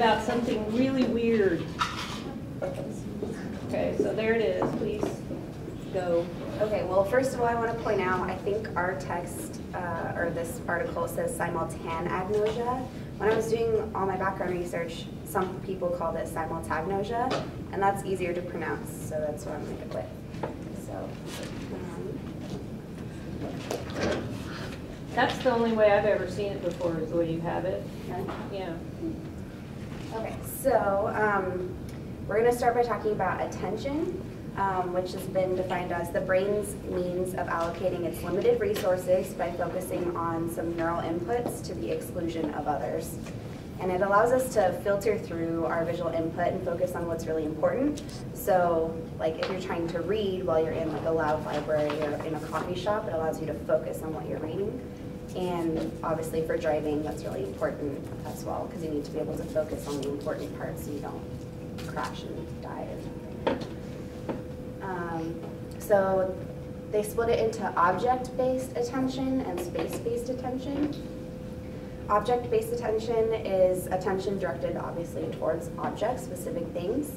about something really weird. Okay, so there it is. Please go. Okay, well, first of all, I want to point out, I think our text, or this article says Simultagnosia. When I was doing all my background research, some people called it Simultagnosia, and that's easier to pronounce, so that's what I'm going to go with. So, that's the only way I've ever seen it before, is the way you have it. okay. Yeah. Okay, so we're going to start by talking about attention, which has been defined as the brain's means of allocating its limited resources by focusing on some neural inputs to the exclusion of others. And it allows us to filter through our visual input and focus on what's really important. So, like if you're trying to read while you're in like a loud library or in a coffee shop, it allows you to focus on what you're reading. And obviously for driving, that's really important as well, because you need to be able to focus on the important parts so you don't crash and die or something. So they split it into object-based attention and space-based attention. Object-based attention is attention directed obviously towards objects, specific things.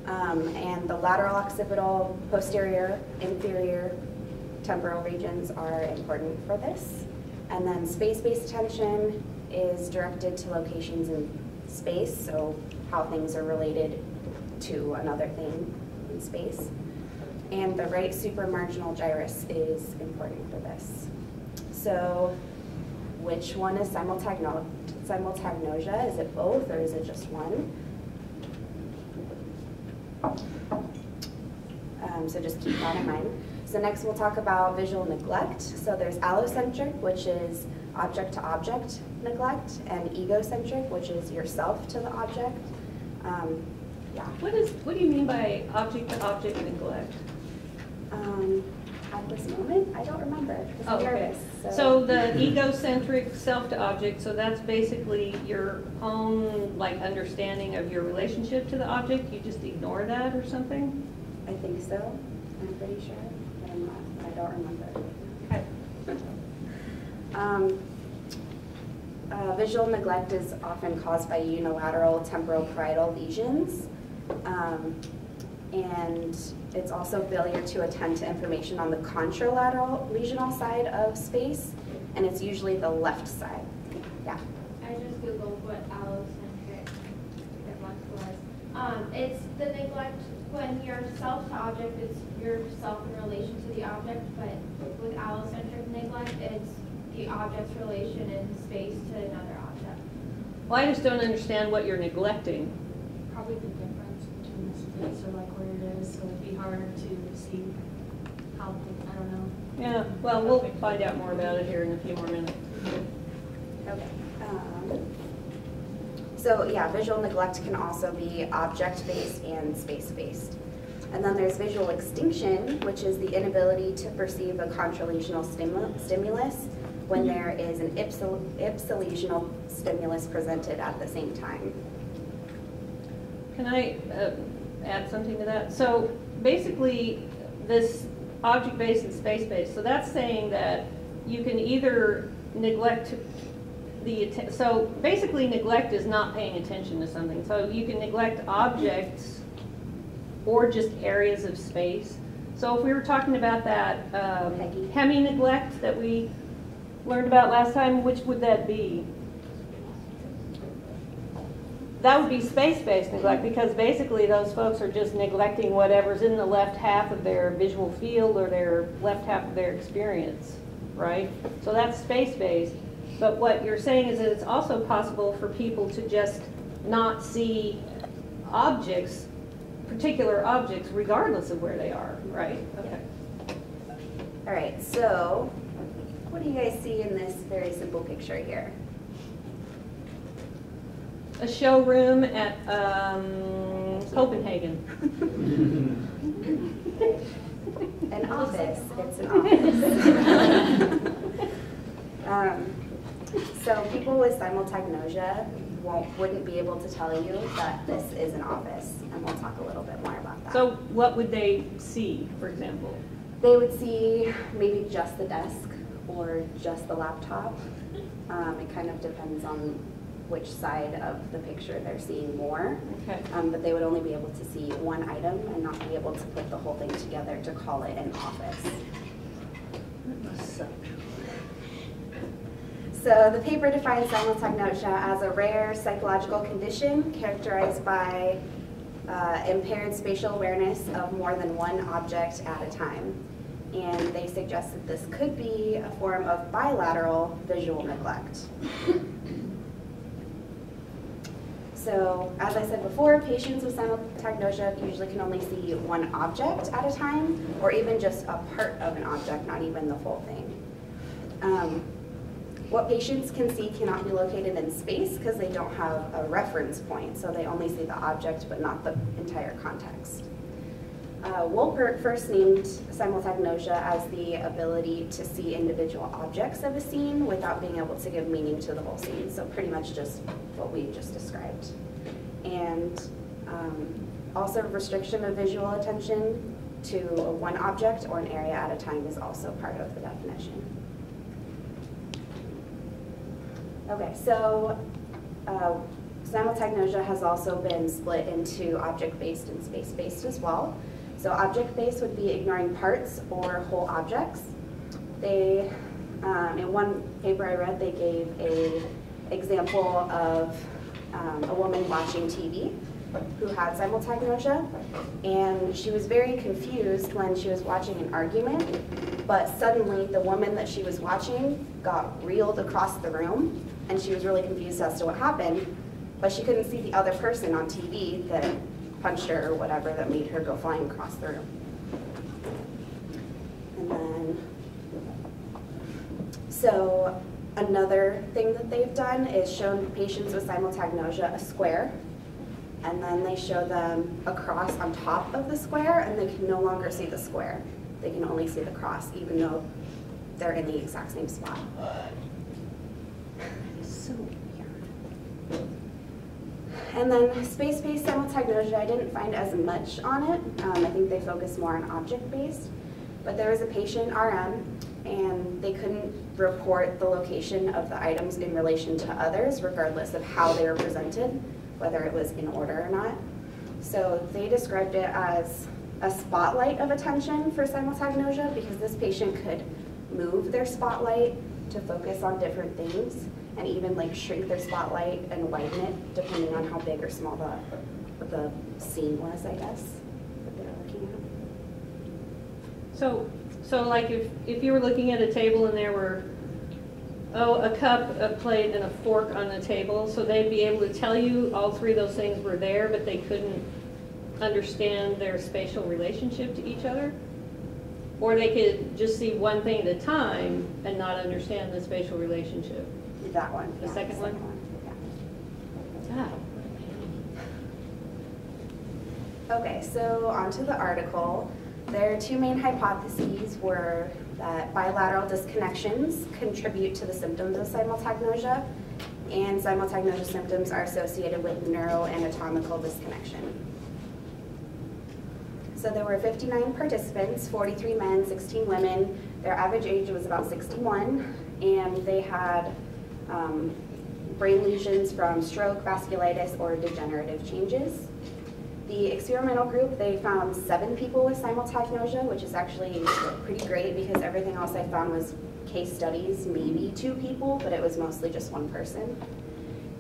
And the lateral occipital, posterior, inferior, temporal regions are important for this. And then space-based attention is directed to locations in space, so how things are related to another thing in space. And the right supramarginal gyrus is important for this. So which one is simultagnosia? Is it both or is it just one? So just keep that in mind. So next we'll talk about visual neglect. So there's allocentric, which is object-to-object neglect, and egocentric, which is yourself to the object. Yeah. What do you mean by object-to-object neglect? At this moment, I don't remember. I'm nervous. So the egocentric self-to-object, so that's basically your own like understanding of your relationship to the object. You just ignore that or something? I think so. I'm pretty sure, but I'm not. I don't remember. Okay. Visual neglect is often caused by unilateral temporal parietal lesions. And it's also failure to attend to information on the contralateral lesional side of space, and it's usually the left side. Yeah. I just googled what allocentric neglect was. It's the neglect when you're self to object, it's yourself in relation to the object, but with allocentric neglect, it's the object's relation in space to another object. Well, I just don't understand what you're neglecting. Probably the difference between the space or like where it is, so it'd be harder to see how, I don't know. Yeah, well, we'll find out more about it here in a few more minutes. Okay. So yeah, visual neglect can also be object-based and space-based. And then there's visual extinction, which is the inability to perceive a contralesional stimulus when there is an ipsilesional stimulus presented at the same time. Can I add something to that? So basically, this object-based and space-based, so that's saying that you can either neglect so basically neglect is not paying attention to something. So you can neglect objects or just areas of space. So if we were talking about that hemi-neglect that we learned about last time, which would that be? That would be space-based neglect, because basically those folks are just neglecting whatever's in the left half of their visual field or their left half of their experience, right? So that's space-based. But what you're saying is that it's also possible for people to just not see objects, particular objects, regardless of where they are, right? Okay. All right, so what do you guys see in this very simple picture here? A showroom at Copenhagen. An office. It's an office. So people with simultagnosia wouldn't be able to tell you that this is an office, and we'll talk a little bit more about that. So what would they see, for example? They would see maybe just the desk or just the laptop. It kind of depends on which side of the picture they're seeing more. Okay. But they would only be able to see one item and not be able to put the whole thing together to call it an office. That must suck. So the paper defines simultagnosia as a rare psychological condition characterized by impaired spatial awareness of more than one object at a time. And they suggest that this could be a form of bilateral visual neglect. So, as I said before, patients with simultagnosia usually can only see one object at a time, or even just a part of an object, not even the full thing. What patients can see cannot be located in space because they don't have a reference point, so they only see the object but not the entire context. Wolpert first named simultagnosia as the ability to see individual objects of a scene without being able to give meaning to the whole scene, so pretty much just what we just described. And also restriction of visual attention to one object or an area at a time is also part of the definition. Okay, so simultagnosia has also been split into object-based and space-based as well. So object-based would be ignoring parts or whole objects. They, in one paper I read, they gave an example of a woman watching TV who had simultagnosia, and she was very confused when she was watching an argument, but suddenly the woman that she was watching got reeled across the room, and she was really confused as to what happened, but she couldn't see the other person on TV that punched her or whatever that made her go flying across the room. And then, so another thing that they've done is shown patients with simultagnosia a square, and then they show them a cross on top of the square, and they can no longer see the square. They can only see the cross, even though they're in the exact same spot. So weird. And then space-based simultagnosia, I didn't find as much on it. I think they focus more on object-based. But there was a patient, RM, and they couldn't report the location of the items in relation to others, regardless of how they were presented, whether it was in order or not. So they described it as a spotlight of attention for simultagnosia because this patient could move their spotlight to focus on different things and even like shrink their spotlight and widen it depending on how big or small the scene was, I guess, that they were looking at. So like if you were looking at a table and there were, a cup, a plate, and a fork on the table, so they'd be able to tell you all three of those things were there, but they couldn't understand their spatial relationship to each other? Or they could just see one thing at a time and not understand the spatial relationship? That one. The second one? Yeah. Ah. Okay, so onto the article. Their two main hypotheses were that bilateral disconnections contribute to the symptoms of simultagnosia, and simultagnosia symptoms are associated with neuroanatomical disconnection. So there were 59 participants, 43 men, 16 women. Their average age was about 61, and they had brain lesions from stroke, vasculitis, or degenerative changes. The experimental group, they found 7 people with simultagnosia, which is actually pretty great because everything else I found was case studies, maybe 2 people, but it was mostly just 1 person.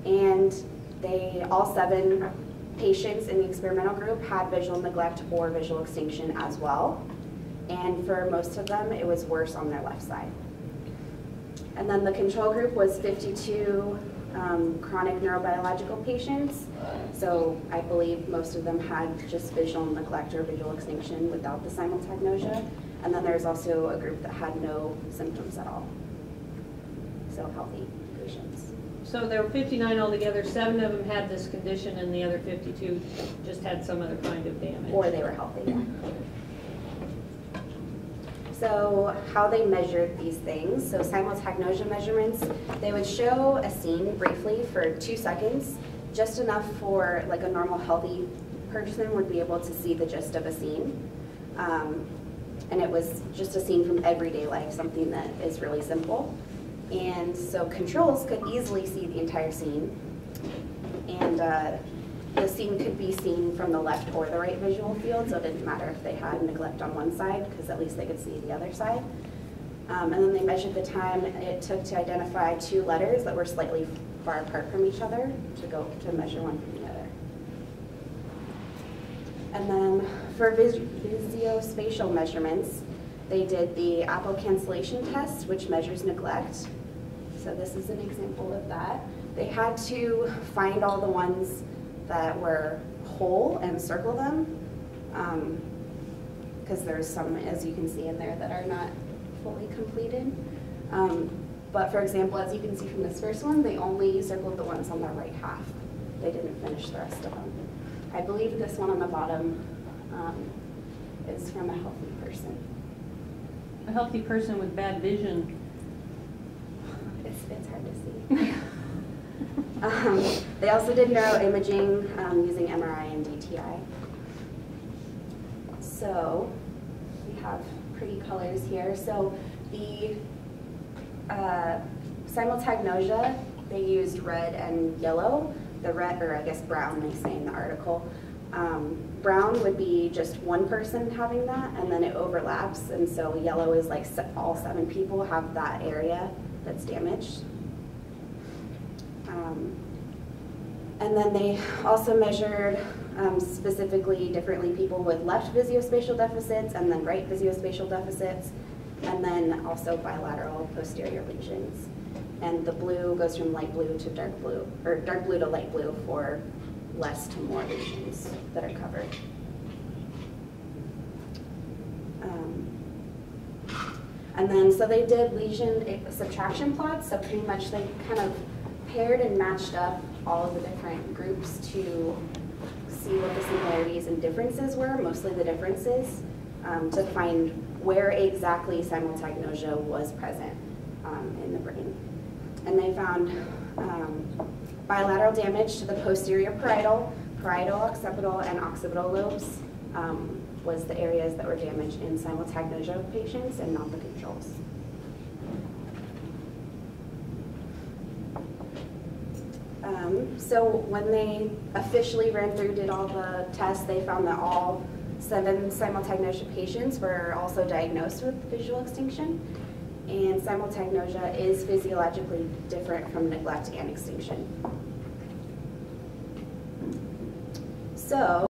And all 7 patients in the experimental group had visual neglect or visual extinction as well. And for most of them, it was worse on their left side. And then the control group was 52 chronic neurobiological patients. So I believe most of them had just visual neglect or visual extinction without the simultagnosia. And then there's also a group that had no symptoms at all. So healthy patients. So there were 59 altogether, 7 of them had this condition and the other 52 just had some other kind of damage. Or they were healthy, yeah. So how they measured these things, so simultagnosia measurements, they would show a scene briefly for 2 seconds, just enough for like a normal healthy person would be able to see the gist of a scene. And it was just a scene from everyday life, something that is really simple. And so controls could easily see the entire scene, and the scene could be seen from the left or the right visual field, so it didn't matter if they had neglect on one side, because at least they could see the other side. And then they measured the time it took to identify 2 letters that were slightly far apart from each other to measure one from the other. And then for visuospatial measurements, they did the Apple cancellation test, which measures neglect. So this is an example of that. They had to find all the ones that were whole and circle them, because there's some, as you can see in there, that are not fully completed. But for example, as you can see from this first one, they only circled the ones on the right half. They didn't finish the rest of them. I believe this one on the bottom is from a healthy person. A healthy person with bad vision. It's hard to see. They also did neuroimaging using MRI and DTI. So we have pretty colors here. So the Simultagnosia, they used red and yellow. The red, or I guess brown, they say in the article. Brown would be just one person having that, and then it overlaps, and so yellow is like all 7 people have that area that's damaged. And then they also measured specifically differently people with left visuospatial deficits and then right visuospatial deficits, and then also bilateral posterior lesions. And the blue goes from light blue to dark blue, or dark blue to light blue for less to more lesions that are covered. And then, so they did lesion subtraction plots, so pretty much they kind of paired and matched up all of the different groups to see what the similarities and differences were, mostly the differences, to find where exactly simultagnosia was present in the brain. And they found bilateral damage to the posterior parietal, occipital, and occipital lobes was the areas that were damaged in simultagnosia patients and not the controls. So when they officially ran through, did all the tests, they found that all 7 simultagnosia patients were also diagnosed with visual extinction. And simultagnosia is physiologically different from neglect and extinction. So